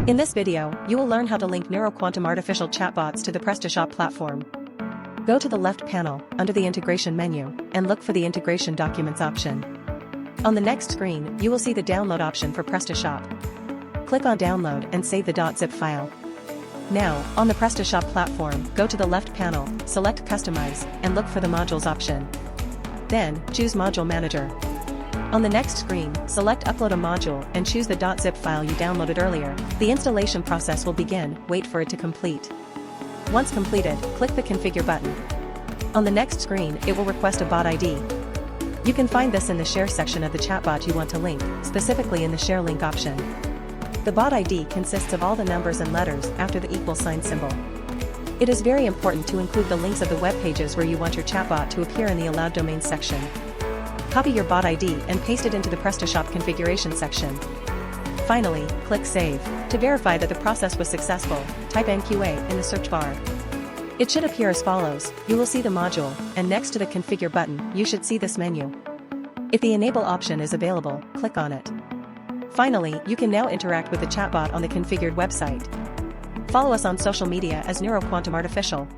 In this video, you will learn how to link NeuroQuantum artificial chatbots to the Prestashop platform. Go to the left panel, under the Integration menu, and look for the Integration Documents option. On the next screen, you will see the Download option for Prestashop. Click on Download and save the .zip file. Now, on the Prestashop platform, go to the left panel, select Customize, and look for the Modules option. Then, choose Module Manager. On the next screen, select Upload a Module and choose the .zip file you downloaded earlier. The installation process will begin, wait for it to complete. Once completed, click the Configure button. On the next screen, it will request a bot ID. You can find this in the Share section of the chatbot you want to link, specifically in the Share Link option. The bot ID consists of all the numbers and letters after the equal sign symbol. It is very important to include the links of the web pages where you want your chatbot to appear in the Allowed Domains section. Copy your bot ID and paste it into the Prestashop configuration section. Finally, click Save. To verify that the process was successful, type NQA in the search bar. It should appear as follows. You will see the module, and next to the Configure button, you should see this menu. If the Enable option is available, click on it. Finally, you can now interact with the chatbot on the configured website. Follow us on social media as NeuroQuantum Artificial.